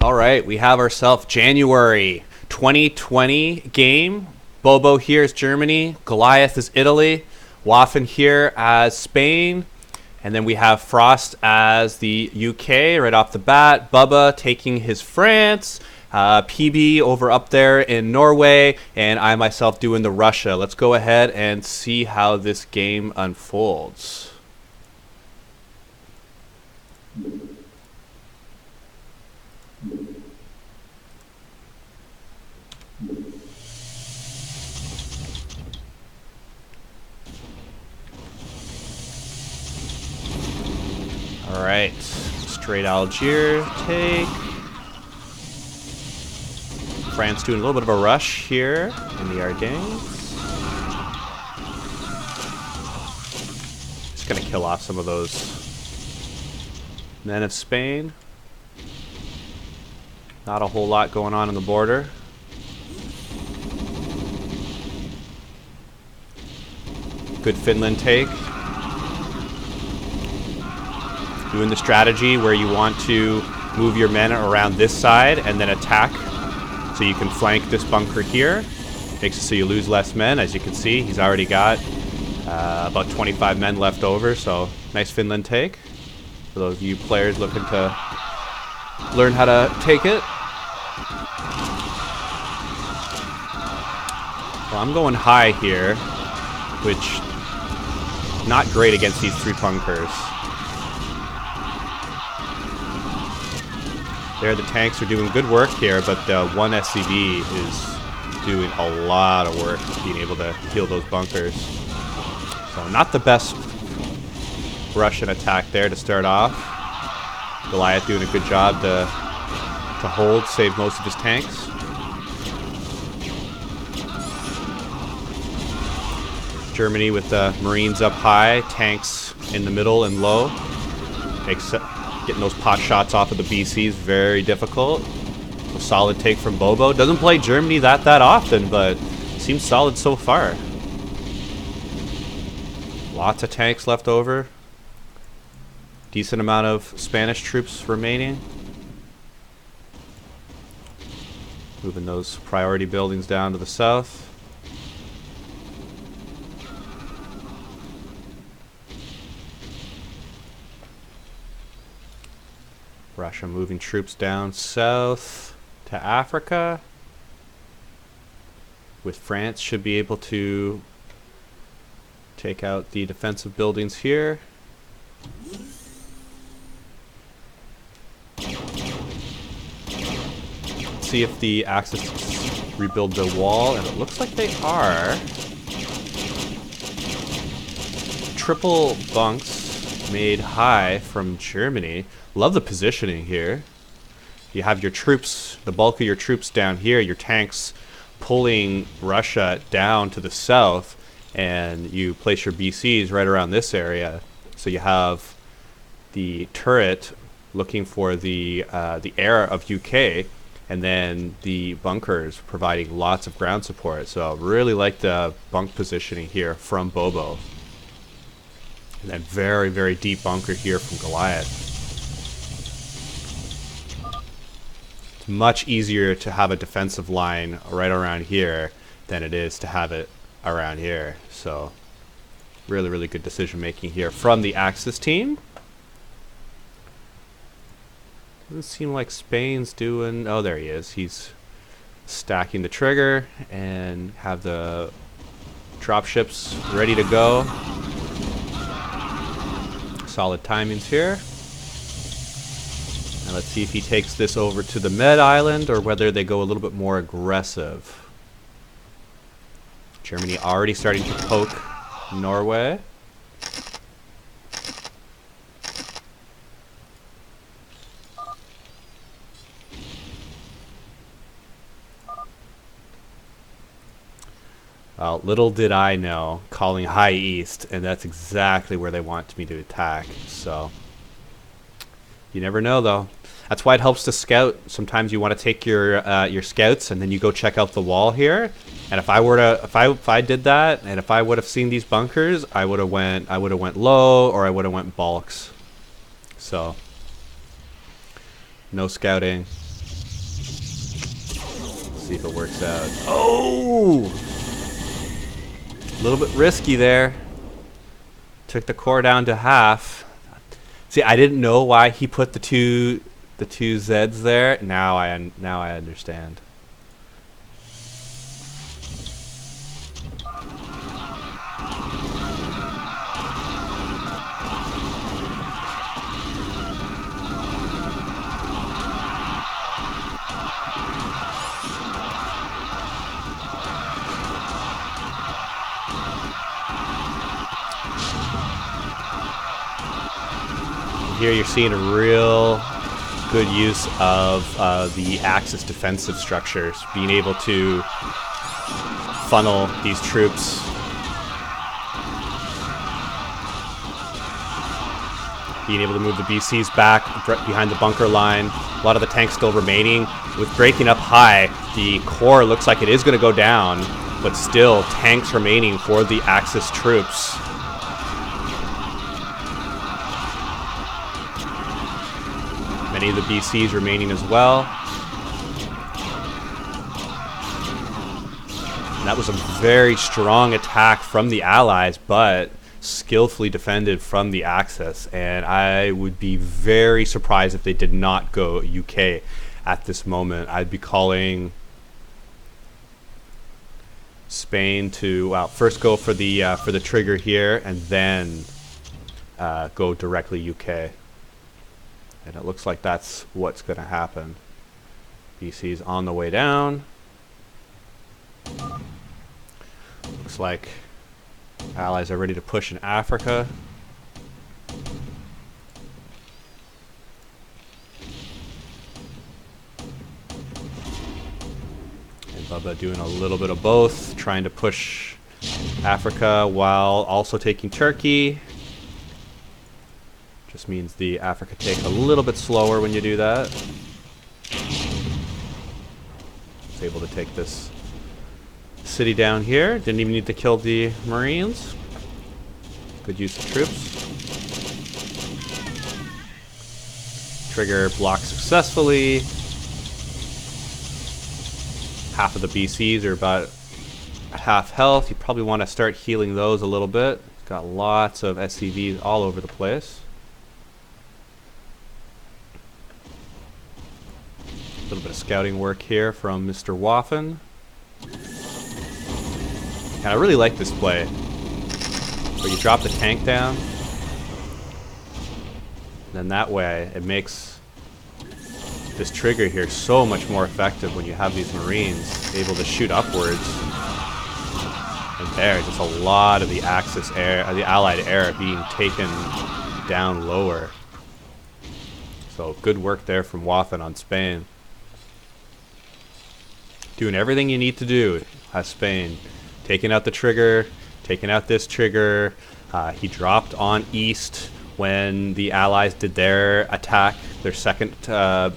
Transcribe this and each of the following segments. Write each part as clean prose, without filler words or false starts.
All right, we have ourselves January 2020 game. Bobo here is Germany. Goliath is Italy. Waff here as Spain. And then we have Frost as the UK right off the bat. Bubba taking his France. PB over up there in Norway. And I myself doing the Russia. Let's go ahead and see how this game unfolds. All right, straight Algiers take. France doing a little bit of a rush here in the Ardennes. Just gonna kill off some of those men of Spain. Not a whole lot going on the border. Good Finland take. Doing the strategy where you want to move your men around this side and then attack so you can flank this bunker here. Makes it so you lose less men. As you can see, he's already got about 25 men left over, so nice Finland take. For those of you players looking to learn how to take it. Well, I'm going high here, which not great against these three bunkers. There, the tanks are doing good work here, but the one SCV is doing a lot of work being able to heal those bunkers. So not the best Russian attack there to start off. Goliath doing a good job to hold, save most of his tanks. Germany with the Marines up high, tanks in the middle and low. Getting those pot shots off of the BCs very difficult. A solid take from Bobo. Doesn't play Germany that often, but seems solid so far. Lots of tanks left over. Decent amount of Spanish troops remaining. Moving those priority buildings down to the south. Russia moving troops down south to Africa. With France should be able to take out the defensive buildings here. See if the Axis rebuild the wall, and it looks like they are. Triple bunks made high from Germany. Love the positioning here. You have your troops, the bulk of your troops down here, your tanks pulling Russia down to the south, and you place your BCs right around this area. So you have the turret looking for the air of UK, and then the bunkers providing lots of ground support. So really like the bunk positioning here from Bobo. And then very, very deep bunker here from Goliath. It's much easier to have a defensive line right around here than it is to have it around here. So really, really good decision making here from the Axis team. Doesn't seem like Spain's doing... Oh, there he is. He's stacking the trigger and have the dropships ready to go. Solid timings here. And let's see if he takes this over to the Med Island or whether they go a little bit more aggressive. Germany already starting to poke Norway. Well, little did I know, calling high east, and that's exactly where they want me to attack. So you never know, though. That's why it helps to scout. Sometimes you want to take your scouts, and then you go check out the wall here. And if I did that, and if I would have seen these bunkers, I would have went low, or I would have went bulks. So no scouting. See if it works out. Oh! A little bit risky there. Took the core down to half. See, I didn't know why he put the two Zeds there. Now I understand. Here you're seeing a real good use of the Axis defensive structures, being able to funnel these troops. Being able to move the BCs back behind the bunker line. A lot of the tanks still remaining. With breaking up high, the core looks like it is going to go down, but still tanks remaining for the Axis troops. Many of the BCs remaining as well. And that was a very strong attack from the Allies, but skillfully defended from the Axis. And I would be very surprised if they did not go UK at this moment. I'd be calling Spain to first go for the trigger here, and then go directly UK. And it looks like that's what's going to happen. BC's on the way down. Looks like Allies are ready to push in Africa. And Bubba doing a little bit of both, trying to push Africa while also taking Turkey. Just means the Africa take a little bit slower when you do that. It's able to take this city down here. Didn't even need to kill the Marines. Good use of troops. Trigger blocked successfully. Half of the BCs are about half health. You probably want to start healing those a little bit. Got lots of SCVs all over the place. A little bit of scouting work here from Mr. Waffen. And I really like this play, where you drop the tank down, and then that way it makes this trigger here so much more effective when you have these Marines able to shoot upwards. And there, just a lot of the Axis air, the Allied air being taken down lower. So good work there from Waffen on Spain. Doing everything you need to do as Spain. Taking out the trigger, taking out this trigger. He dropped on east when the Allies did their attack, their second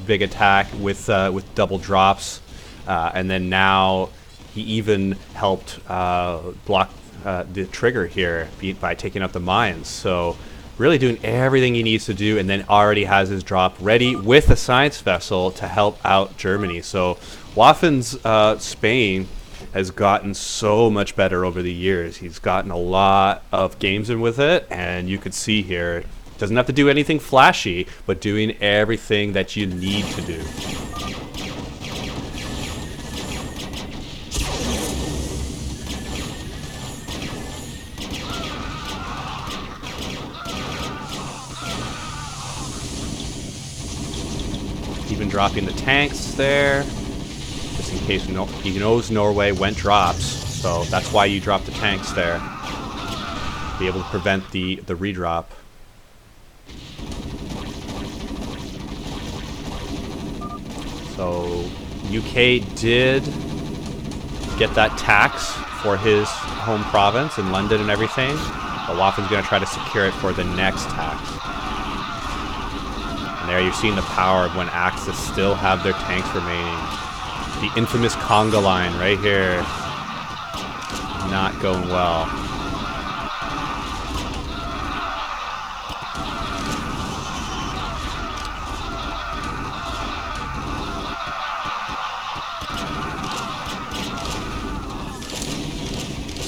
big attack with double drops. And then now he even helped block the trigger here by taking out the mines. So really doing everything he needs to do, and then already has his drop ready with a science vessel to help out Germany. So Waffen's Spain has gotten so much better over the years. He's gotten a lot of games in with it, and you could see here, doesn't have to do anything flashy, but doing everything that you need to do. Even dropping the tanks there, just in case he knows Norway went drops, so that's why you drop the tanks there. Be able to prevent the redrop. So UK did get that tax for his home province in London and everything, but Waffen's going to try to secure it for the next tax. And there you're seeing the power of when Axis still have their tanks remaining. The infamous conga line right here. Not going well.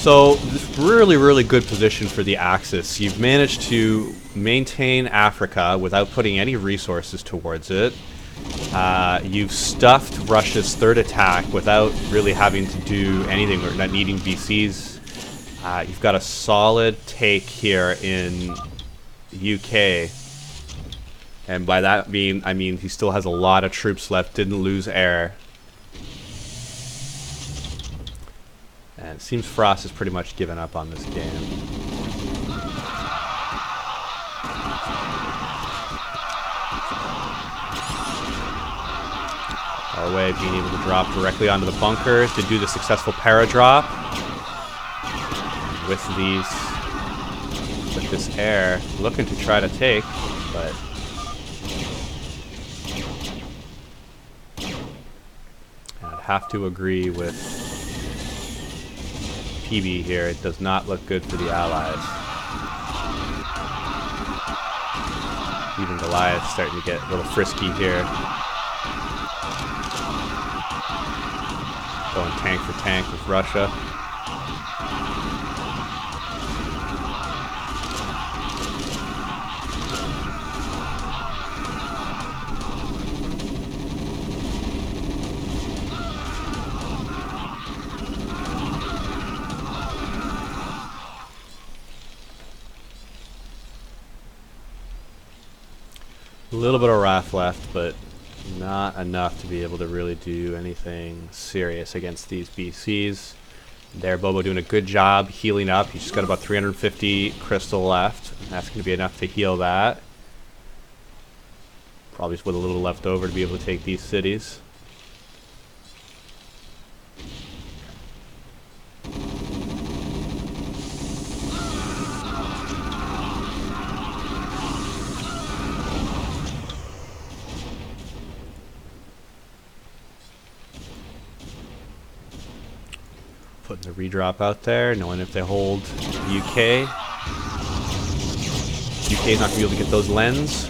So this really, really good position for the Axis. You've managed to maintain Africa without putting any resources towards it. You've stuffed Russia's third attack without really having to do anything or not needing VCs. You've got a solid take here in UK. And by that I mean he still has a lot of troops left, didn't lose air. And it seems Frost has pretty much given up on this game. Norway being able to drop directly onto the bunkers to do the successful paradrop. With this air, looking to try to take, but I'd have to agree with PB here. It does not look good for the Allies. Even Goliath starting to get a little frisky here. Going tank for tank with Russia. A little bit of wrath left, but not enough to be able to really do anything serious against these BCs. There, Bobo doing a good job healing up. He's just got about 350 crystal left. That's going to be enough to heal that. Probably just with a little left over to be able to take these cities. Putting the redrop out there, knowing if they hold UK. UK's not going to be able to get those lens.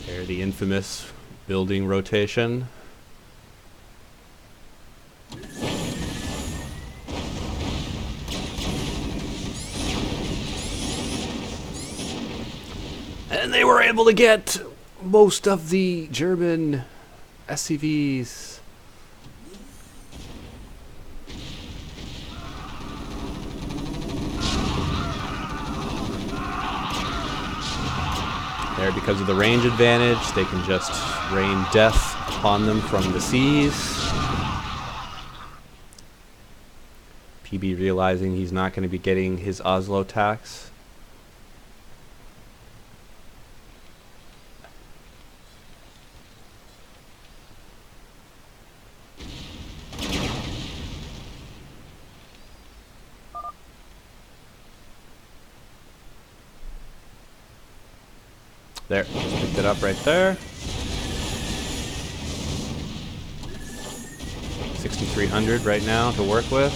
There, the infamous building rotation. And they were able to get most of the German SCVs. There, because of the range advantage, they can just rain death upon them from the seas. PB realizing he's not going to be getting his Oslo tax. There, just picked it up right there. 6,300 right now to work with.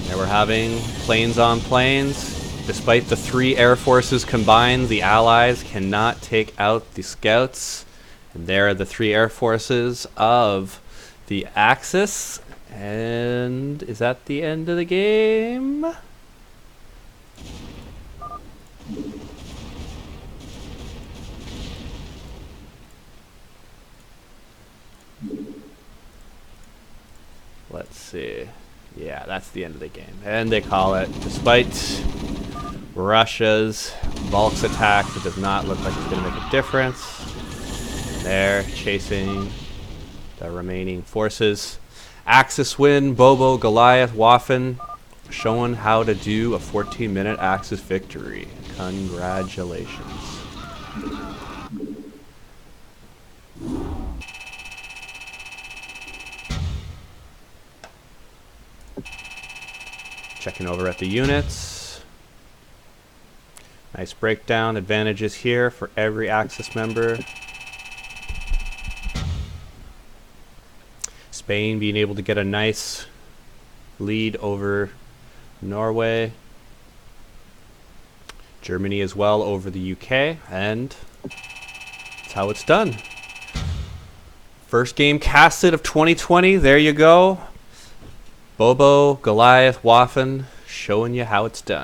There we're having planes on planes. Despite the 3 air forces combined, the Allies cannot take out the scouts. And there are the 3 air forces of the Axis. And is that the end of the game? Let's see. Yeah, that's the end of the game. And they call it. Despite Russia's Volks attack, it does not look like it's going to make a difference. They're chasing the remaining forces. Axis win. Bobo, Goliath, Waffen showing how to do a 14-minute Axis victory. Congratulations. Checking over at the units. Nice breakdown. Advantages here for every Axis member. Spain being able to get a nice lead over Norway. Germany as well over the UK, and that's how it's done. First game casted of 2020. There you go. Bobo, Goliath, Waffen, showing you how it's done.